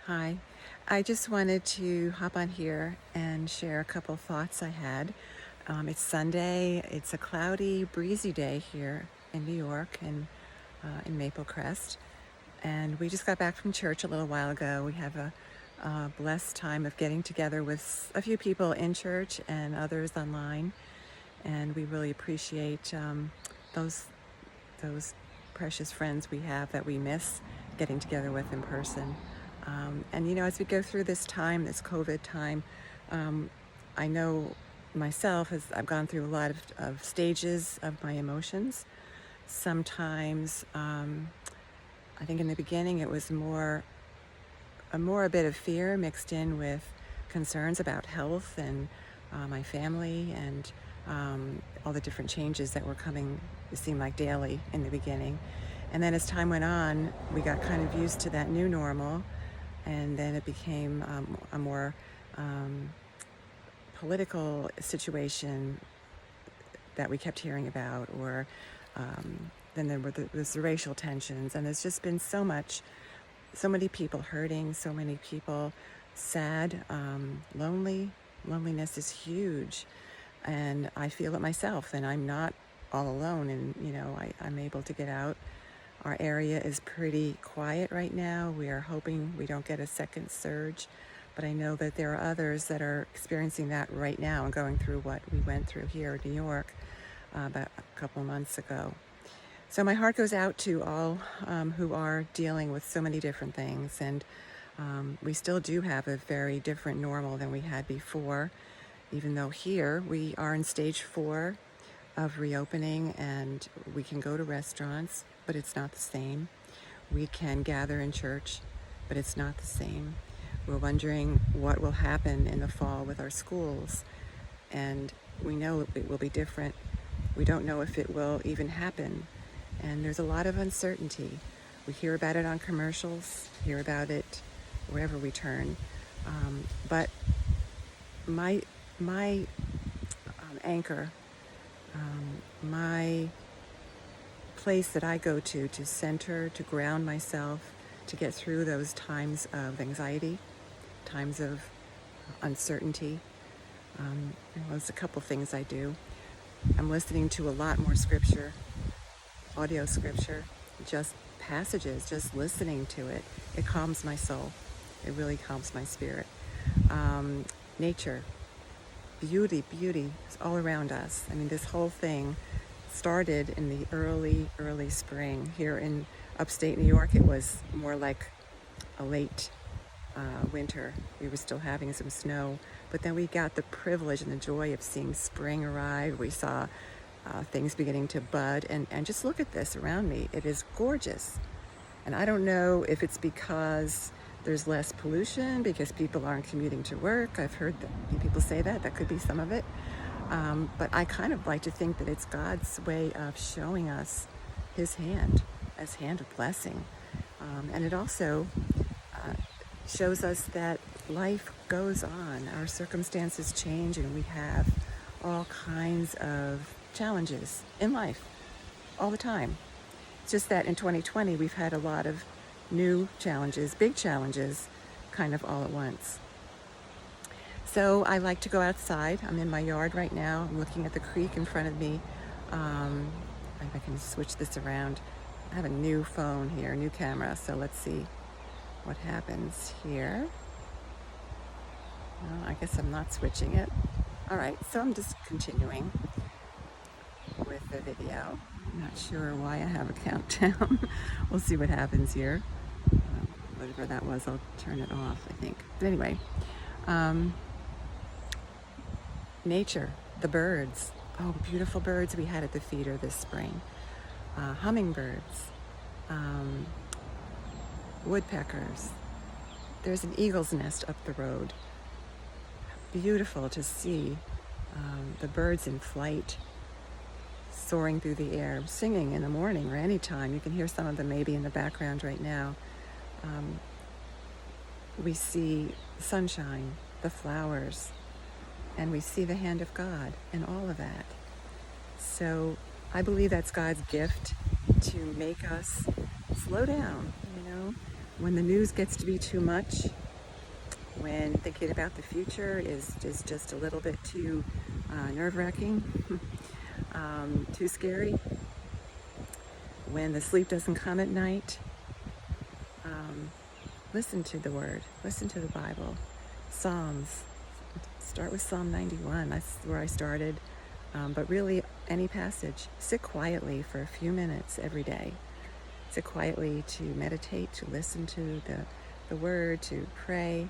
Hi. I just wanted to hop on here and share a couple thoughts I had. It's Sunday. It's a cloudy, breezy day here in New York and in Maple Crest. And we just got back from church a little while ago. We have a blessed time of getting together with a few people in church and others online. And we really appreciate those those precious friends we have that we miss getting together with in person. And as we go through this time, this COVID time, I know myself as I've gone through a lot of stages of my emotions. Sometimes, I think in the beginning it was a bit of fear mixed in with concerns about health and my family and all the different changes that were coming, it seemed like daily in the beginning. And then as time went on, we got kind of used to that new normal, and then it became a more political situation that we kept hearing about, or then there were the racial tensions, and there's just been so many people hurting, so many people sad, lonely. Loneliness is huge, and I feel it myself, and I'm not all alone, and I'm able to get out. Our area is pretty quiet right now. We are hoping we don't get a second surge, but I know that there are others that are experiencing that right now and going through what we went through here in New York about a couple of months ago. So my heart goes out to all who are dealing with so many different things, and we still do have a very different normal than we had before, even though here we are in stage 4 of reopening, and we can go to restaurants, but it's not the same. We can gather in church, but it's not the same. We're wondering what will happen in the fall with our schools, and we know it will be different. We don't know if it will even happen, and there's a lot of uncertainty. We hear about it on commercials, hear about it wherever we turn, but my anchor, my place that I go to center, to ground myself, to get through those times of anxiety, times of uncertainty. There's a couple things I do. I'm listening to a lot more scripture, audio scripture, just passages, just listening to it. It calms my soul. It really calms my spirit. Nature, beauty is all around us. I mean, this whole thing started in the early spring. Here in upstate New York, it was more like a late winter. We were still having some snow, but then we got the privilege and the joy of seeing spring arrive. We saw things beginning to bud, and just look at this around me. It is gorgeous. And I don't know if it's because there's less pollution, because people aren't commuting to work. I've heard people say that could be some of it. But I kind of like to think that it's God's way of showing us his hand, as hand of blessing. And it also shows us that life goes on. Our circumstances change, and we have all kinds of challenges in life all the time. It's just that in 2020, we've had a lot of new challenges, big challenges, kind of all at once. So I like to go outside. I'm in my yard right now. I'm looking at the creek in front of me. If I can switch this around. I have a new phone here, new camera, so let's see what happens here. Well, I guess I'm not switching it. All right, so I'm just continuing with the video. I'm not sure why I have a countdown. We'll see what happens here. Whatever that was, I'll turn it off, I think. But anyway, nature, the birds. Oh, beautiful birds we had at the feeder this spring. Hummingbirds, woodpeckers. There's an eagle's nest up the road. Beautiful to see the birds in flight, soaring through the air, singing in the morning or any time. You can hear some of them maybe in the background right now. We see sunshine, the flowers, and we see the hand of God in all of that. So I believe that's God's gift to make us slow down, when the news gets to be too much, when thinking about the future is just a little bit too nerve-wracking, too scary, when the sleep doesn't come at night, listen to the Word, listen to the Bible, Psalms. Start with Psalm 91, that's where I started. But really, any passage, sit quietly for a few minutes every day. Sit quietly to meditate, to listen to the Word, to pray,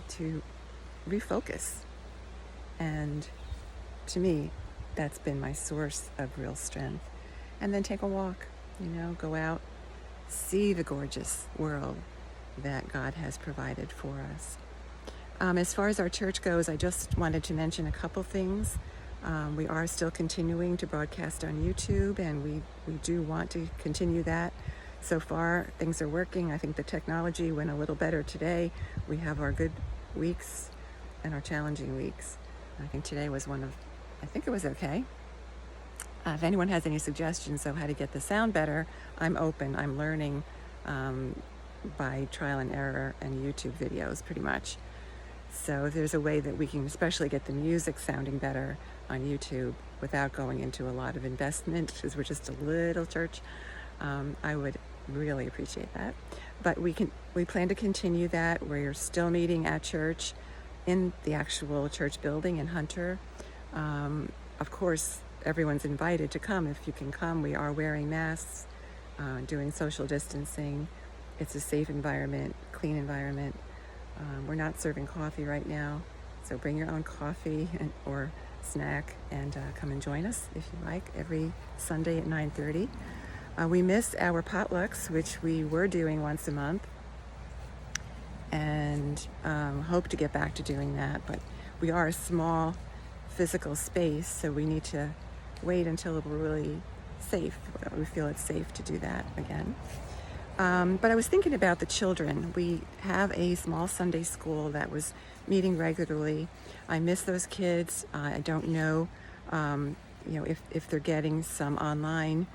to refocus. And to me, that's been my source of real strength. And then take a walk, go out, see the gorgeous world that God has provided for us. As far as our church goes, I just wanted to mention a couple things. We are still continuing to broadcast on YouTube, and we do want to continue that. So far, things are working. I think the technology went a little better today. We have our good weeks and our challenging weeks. I think today was I think it was okay. If anyone has any suggestions of how to get the sound better, I'm open. I'm learning by trial and error and YouTube videos, pretty much. So if there's a way that we can especially get the music sounding better on YouTube without going into a lot of investment, because we're just a little church, I would really appreciate that. But we plan to continue that. We're still meeting at church in the actual church building in Hunter. Of course, everyone's invited to come. If you can come, we are wearing masks, doing social distancing. It's a safe environment, clean environment. We're not serving coffee right now, so bring your own coffee or snack and come and join us if you like, every Sunday at 9:30. We missed our potlucks, which we were doing once a month, and hope to get back to doing that. But we are a small physical space, so we need to wait until we're really safe. We feel it's safe to do that again. But I was thinking about the children. We have a small Sunday school that was meeting regularly. I miss those kids. I don't know, if they're getting some online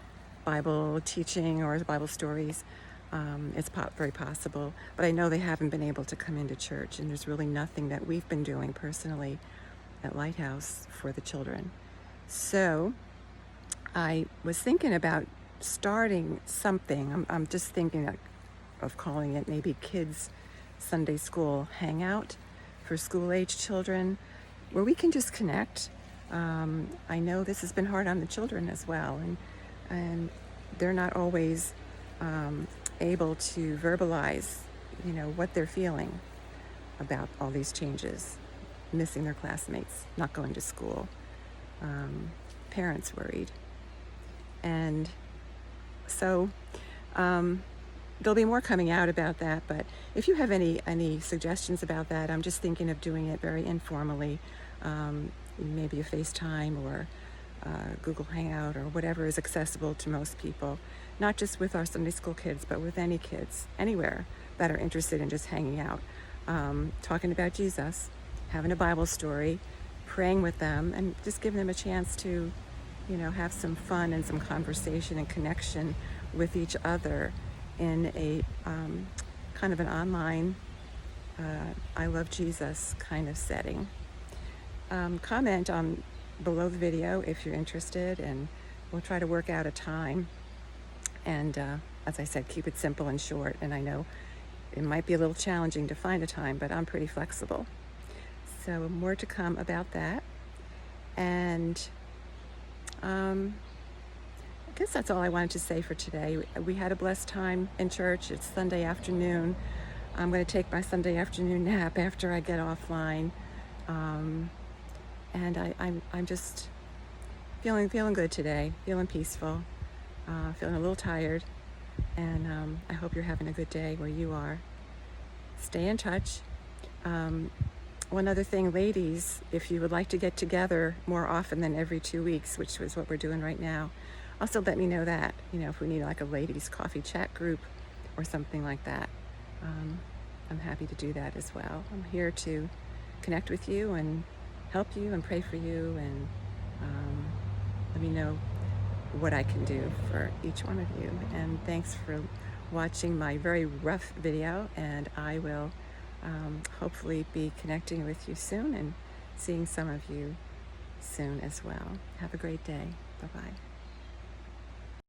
Bible teaching or Bible stories. It's very possible. But I know they haven't been able to come into church, and there's really nothing that we've been doing personally at Lighthouse for the children. So I was thinking about starting something. I'm just thinking of calling it maybe Kids Sunday School Hangout for school-age children, where we can just connect. I know this has been hard on the children as well, and they're not always able to verbalize, what they're feeling about all these changes, missing their classmates, not going to school, parents worried. And so there'll be more coming out about that, but if you have any suggestions about that, I'm just thinking of doing it very informally, maybe a FaceTime or Google Hangout or whatever is accessible to most people, not just with our Sunday school kids, but with any kids anywhere that are interested in just hanging out, talking about Jesus, having a Bible story, praying with them, and just giving them a chance to have some fun and some conversation and connection with each other in a kind of an online I love Jesus kind of setting. Comment on below the video if you're interested, and we'll try to work out a time. And as I said, keep it simple and short. And I know it might be a little challenging to find a time, but I'm pretty flexible. So more to come about that. And I guess that's all I wanted to say for today. We had a blessed time in church. It's Sunday afternoon. I'm going to take my Sunday afternoon nap after I get offline. And I'm just feeling good today, feeling peaceful, feeling a little tired. And I hope you're having a good day where you are. Stay in touch. One other thing, ladies, if you would like to get together more often than every 2 weeks, which is what we're doing right now, also let me know that, if we need like a ladies coffee chat group or something like that. I'm happy to do that as well. I'm here to connect with you and help you and pray for you, and let me know what I can do for each one of you. And thanks for watching my very rough video, and I will hopefully be connecting with you soon and seeing some of you soon as well. Have a great day. Bye-bye.